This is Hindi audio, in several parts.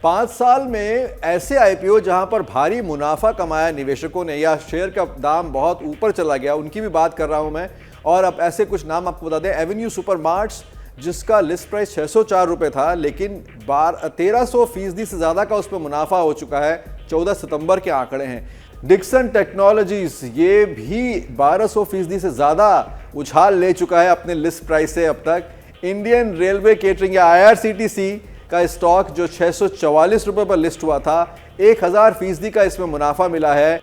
5 साल में ऐसे आईपीओ जहां पर भारी मुनाफा कमाया निवेशकों ने या शेयर का दाम बहुत ऊपर चला गया, उनकी भी बात कर रहा हूं मैं। और अब ऐसे कुछ नाम आपको बता दें, एवेन्यू सुपरमार्ट्स जिसका लिस्ट प्राइस 604 रुपये था, लेकिन 1300% से ज़्यादा का उस पर मुनाफा हो चुका है। 14 सितंबर के आंकड़े हैं। डिक्सन टेक्नोलॉजीज ये भी 1200% से ज़्यादा उछाल ले चुका है अपने लिस्ट प्राइस से अब तक। इंडियन रेलवे केटरिंग या IRCTC का स्टॉक जो 644 रुपये पर लिस्ट हुआ था, 1000% का इसमें मुनाफा मिला है।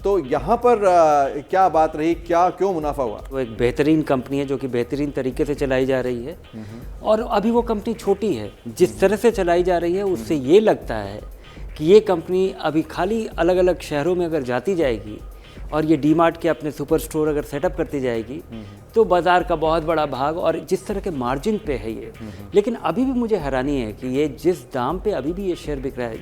तो यहाँ पर क्या बात रही, क्यों मुनाफा हुआ? वो एक बेहतरीन कंपनी है जो कि बेहतरीन तरीके से चलाई जा रही है और अभी वो कंपनी छोटी है। जिस तरह से चलाई जा रही है उससे ये लगता है कि ये कंपनी अभी खाली अलग अलग शहरों में अगर जाती जाएगी और ये डीमार्ट के अपने सुपर स्टोर अगर सेटअप करती जाएगी तो बाज़ार का बहुत बड़ा भाग और जिस तरह के मार्जिन पे है ये। लेकिन अभी भी मुझे हैरानी है कि ये जिस दाम पे अभी भी ये शेयर बिक रहा है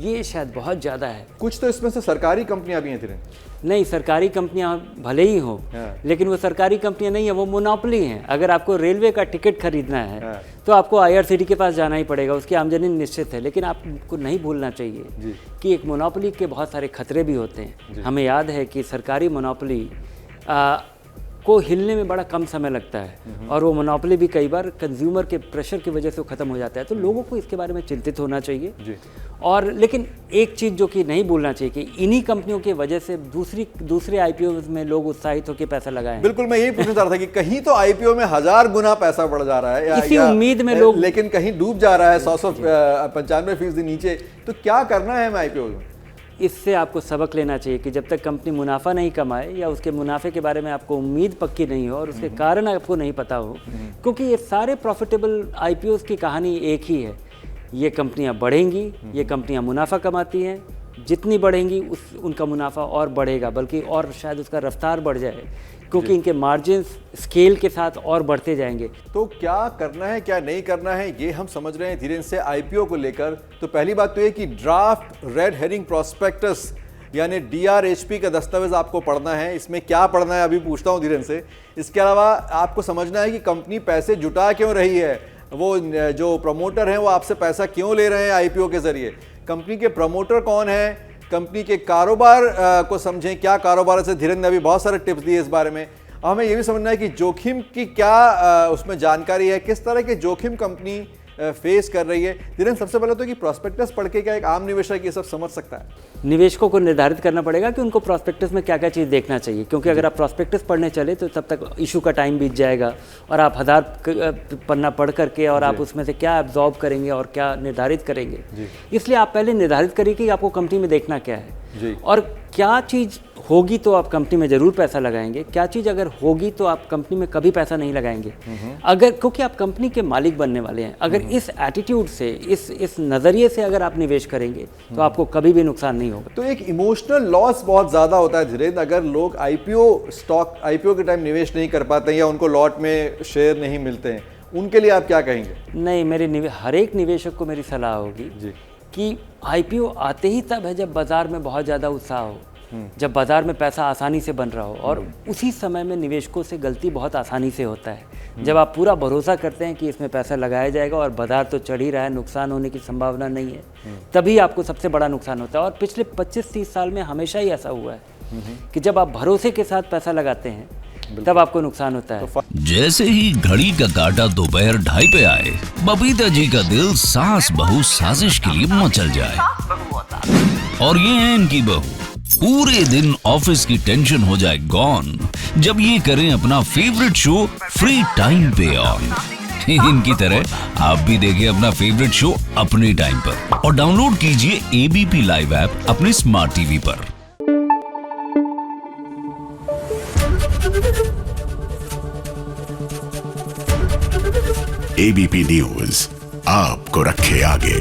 ये शायद बहुत ज़्यादा है। कुछ तो इसमें से सरकारी कंपनियां भी हैं धीरे। नहीं, सरकारी कंपनियां भले ही हो लेकिन वो सरकारी कंपनियां नहीं है, वो मोनोपोली हैं। अगर आपको रेलवे का टिकट खरीदना है तो आपको IRCTC के पास जाना ही पड़ेगा, उसकी आमदनी निश्चित है। लेकिन आपको नहीं भूलना चाहिए कि एक मोनोपोली के बहुत सारे खतरे भी होते हैं। हमें याद है कि सरकारी मोनोपोली को हिलने में बड़ा कम समय लगता है और वो मोनोपोली भी कई बार कंज्यूमर के प्रेशर की वजह से ख़त्म हो जाता है। तो लोगों को इसके बारे में चिंतित होना चाहिए। और लेकिन एक चीज़ जो कि नहीं भूलना चाहिए कि इन्हीं कंपनियों की वजह से दूसरे IPO में लोग उत्साहित होकर पैसा लगाएं। बिल्कुल, मैं यही पूछना चाह रहा था कि कहीं तो IPO में 1000 गुना पैसा बढ़ जा रहा है इसी उम्मीद में लोग, लेकिन कहीं डूब जा रहा है 195% नीचे। तो क्या करना है हमें IPO में? इससे आपको सबक लेना चाहिए कि जब तक कंपनी मुनाफा नहीं कमाए या उसके मुनाफे के बारे में आपको उम्मीद पक्की नहीं हो और उसके कारण आपको नहीं पता हो, क्योंकि ये सारे प्रॉफिटेबल IPOs की कहानी एक ही है। ये कंपनियां बढ़ेंगी, ये कंपनियां मुनाफा कमाती हैं, जितनी बढ़ेंगी उनका मुनाफा और बढ़ेगा, बल्कि और शायद उसका रफ्तार बढ़ जाए क्योंकि इनके मार्जिन स्केल के साथ और बढ़ते जाएंगे। तो क्या करना है क्या नहीं करना है ये हम समझ रहे हैं धीरे से IPO को लेकर। तो पहली बात तो ये कि ड्राफ्ट रेड हेरिंग प्रोस्पेक्टस यानी DRHP का दस्तावेज आपको पढ़ना है। इसमें क्या पढ़ना है अभी पूछता हूँ धीरेन से। इसके अलावा आपको समझना है कि कंपनी पैसे जुटा क्यों रही है, वो जो प्रमोटर हैं वो आपसे पैसा क्यों ले रहे हैं IPO के जरिए, कंपनी के प्रमोटर कौन है, कंपनी के कारोबार को समझें, क्या कारोबार से। धीरेन्द्र ने अभी बहुत सारे टिप्स दिए इस बारे में। हमें ये भी समझना है कि जोखिम की क्या उसमें जानकारी है, किस तरह के जोखिम कंपनी फेस कर रही है। धीरेन्द्र, सबसे पहले तो कि प्रॉस्पेक्टस पढ़ के क्या एक आम निवेशक ये सब समझ सकता है? निवेशकों को निर्धारित करना पड़ेगा कि उनको प्रॉस्पेक्टस में क्या क्या चीज़ देखना चाहिए, क्योंकि अगर आप प्रॉस्पेक्टस पढ़ने चले तो तब तक इशू का टाइम बीत जाएगा और आप 1000 पन्ना पढ़ करके और आप उसमें से क्या एब्जॉर्ब करेंगे और क्या निर्धारित करेंगे। इसलिए आप पहले निर्धारित करिए कि आपको कंपनी में देखना क्या है और क्या चीज़ होगी तो आप कंपनी में ज़रूर पैसा लगाएंगे, क्या चीज़ अगर होगी तो आप कंपनी में कभी पैसा नहीं लगाएंगे। अगर क्योंकि आप कंपनी के मालिक बनने वाले हैं, अगर इस एटीट्यूड से इस नज़रिए से अगर आप निवेश करेंगे तो आपको कभी भी नुकसान नहीं होगा। तो एक इमोशनल लॉस बहुत ज़्यादा होता है धीरेन्द्र, अगर लोग IPO के टाइम निवेश नहीं कर पाते या उनको लॉट में शेयर नहीं मिलते हैं, उनके लिए आप क्या कहेंगे? नहीं, हर एक निवेशक को मेरी सलाह होगी कि IPO आते ही तब है जब बाज़ार में बहुत ज़्यादा उत्साह हो, जब बाज़ार में पैसा आसानी से बन रहा हो। और उसी समय में निवेशकों से गलती बहुत आसानी से होता है। जब आप पूरा भरोसा करते हैं कि इसमें पैसा लगाया जाएगा और बाज़ार तो चढ़ ही रहा है, नुकसान होने की संभावना नहीं है, तभी आपको सबसे बड़ा नुकसान होता है। और पिछले 25-30 साल में हमेशा ही ऐसा हुआ है कि जब आप भरोसे के साथ पैसा लगाते हैं तब आपको नुकसान होता है। जैसे ही घड़ी का काटा दोपहर 2:30 पे आए, बबीता जी का दिल सास बहू साजिश के लिए मचल जाए। और ये है इनकी बहू, पूरे दिन ऑफिस की टेंशन हो जाए गॉन जब ये करें अपना फेवरेट शो फ्री टाइम पे ऑन। इनकी तरह आप भी देखिए अपना फेवरेट शो अपने टाइम पर और डाउनलोड कीजिए ABP लाइव ऐप अपने स्मार्ट टीवी पर। ABP न्यूज आपको रखे आगे।